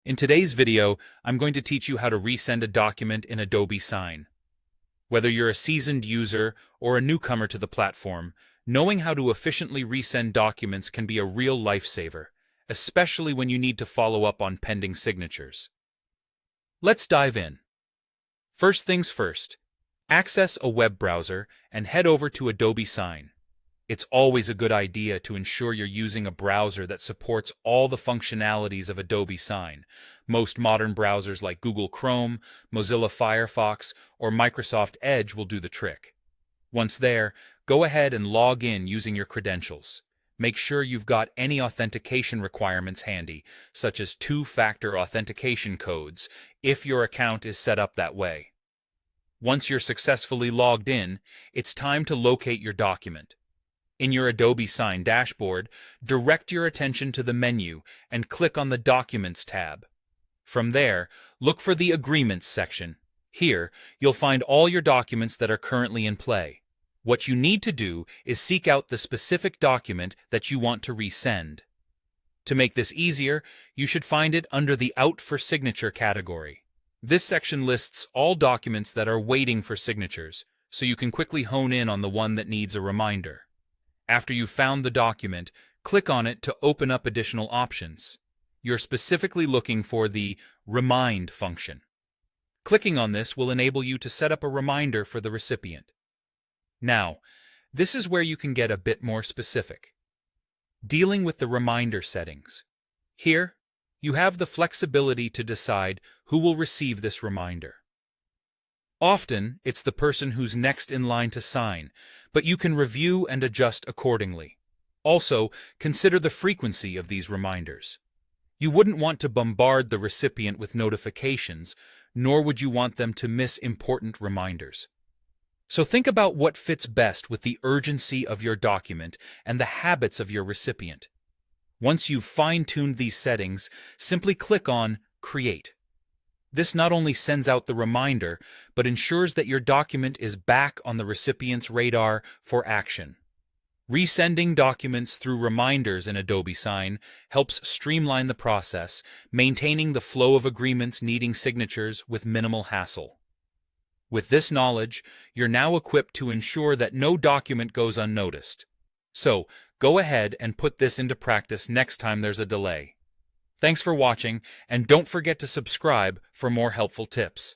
In today's video, I'm going to teach you how to resend a document in Adobe Sign. Whether you're a seasoned user or a newcomer to the platform, knowing how to efficiently resend documents can be a real lifesaver, especially when you need to follow up on pending signatures. Let's dive in. First things first, access a web browser and head over to Adobe Sign. It's always a good idea to ensure you're using a browser that supports all the functionalities of Adobe Sign. Most modern browsers like Google Chrome, Mozilla Firefox, or Microsoft Edge will do the trick. Once there, go ahead and log in using your credentials. Make sure you've got any authentication requirements handy, such as two-factor authentication codes, if your account is set up that way. Once you're successfully logged in, it's time to locate your document. In your Adobe Sign dashboard, direct your attention to the menu and click on the Documents tab. From there, look for the Agreements section. Here, you'll find all your documents that are currently in play. What you need to do is seek out the specific document that you want to resend. To make this easier, you should find it under the Out for Signature category. This section lists all documents that are waiting for signatures, so you can quickly hone in on the one that needs a reminder. After you've found the document, click on it to open up additional options. You're specifically looking for the Remind function. Clicking on this will enable you to set up a reminder for the recipient. Now, this is where you can get a bit more specific. Dealing with the reminder settings. Here, you have the flexibility to decide who will receive this reminder. Often, it's the person who's next in line to sign, but you can review and adjust accordingly. Also, consider the frequency of these reminders. You wouldn't want to bombard the recipient with notifications, nor would you want them to miss important reminders. So think about what fits best with the urgency of your document and the habits of your recipient. Once you've fine-tuned these settings, simply click on Create. This not only sends out the reminder, but ensures that your document is back on the recipient's radar for action. Resending documents through reminders in Adobe Sign helps streamline the process, maintaining the flow of agreements needing signatures with minimal hassle. With this knowledge, you're now equipped to ensure that no document goes unnoticed. So, go ahead and put this into practice next time there's a delay. Thanks for watching, and don't forget to subscribe for more helpful tips.